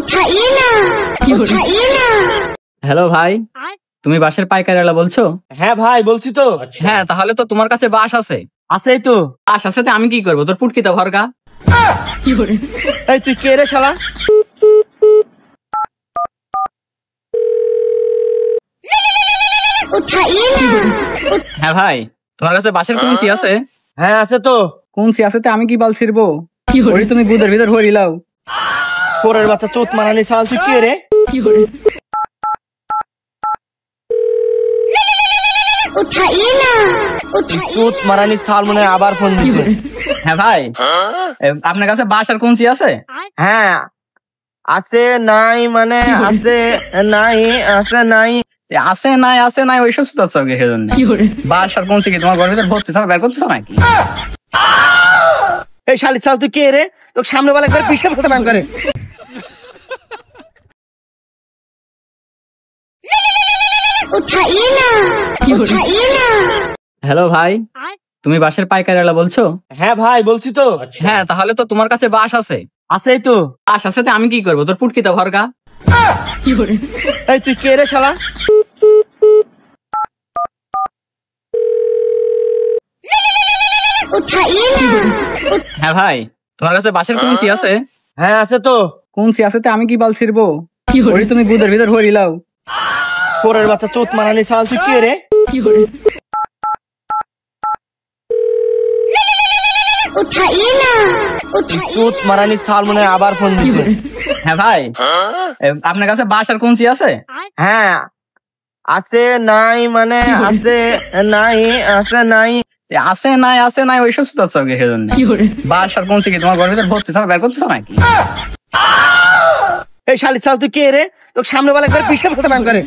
उठाइए ना, उठाइए ना। হ্যালো ভাই, তুমি বাঁশের পাইকারিওয়ালা বলছো? হ্যাঁ ভাই বলছি তো। হ্যাঁ, তাহলে তো তোমার কাছে বাঁশ আছে। আছেই তো। বাঁশ আছে তো আমি কি করবো? তোর পুটকিতে ভরকা। এই তুই কে রে শালা? उठाइए ना। হ্যাঁ ভাই, তোমার কাছে বাঁশের কুঞ্চি আছে? হ্যাঁ আছে তো। কুঞ্চি আছে তো আমি কি বাল ছিড়বো? ওই তুমি গুদের ভিতর ভরিলাও। পরের বাচ্চা চোত মারানি শালা, তুই কে রে? उठाइए ना, उठाइए। চোত মারানি শাল মনে হয় আবার ফোন দিছে। হ্যাঁ ভাই, আপনার কাছে বাঁশ আর কুঞ্চি আছে? হ্যাঁ আছে নাই মানে আছে নাই আছে নাই। আছে নাই ওইসব সুতাচ্ছ সেজন্য। বাঁশ আর কুঞ্চি কি তোমার ঘরের ভিতর ভর্তি থাকা বের করতেছ নাকি? এই শালি শাল তুই কে রে? তোকে সামনে বেলা একবার পিছিয়ে ফেলতে ব্যাং করে। उठाइए ना, उठाइए ना। হ্যালো ভাই, তুমি বাঁশের পাইকারিওয়ালা বলছো? হ্যাঁ ভাই বলছি তো। হ্যাঁ, তাহলে তো তোমার কাছে বাঁশ আছে। আছেই তো। বাঁশ আছে তো আমি কি করবো? তোর পুটকিতে ভরকা। এই তুই কে রে শালা? उठाइए ना। হ্যাঁ ভাই, তোমার কাছে বাঁশের কুঞ্চি আছে? হ্যাঁ আছে তো। কুঞ্চি আছে তো আমি কি বাল ছিড়বো? ওই তুমি গুদের ভিতর ভরিলাও। পরের বাচ্চা চোত মারানি শালা, তুই কে রে? उठाइए ना, उठाइए। চোত মারানি শাল মনে হয় আবার ফোন দিছে। হ্যাঁ ভাই, আপনার কাছে বাঁশ আর কুঞ্চি আছে? হ্যাঁ আছে নাই মানে আছে নাই আছে নাই। আছে নাই ওইসব সুতাচ্ছ সেজন্য। বাঁশ আর কুঞ্চি কি তোমার ঘরের ভিতর ভর্তি থাকা বের করতেছ নাকি? এই শালি শাল তুই কে রে? তোকে সামনে বেলা একবার পিছিয়ে ফেলতে ব্যাং করে।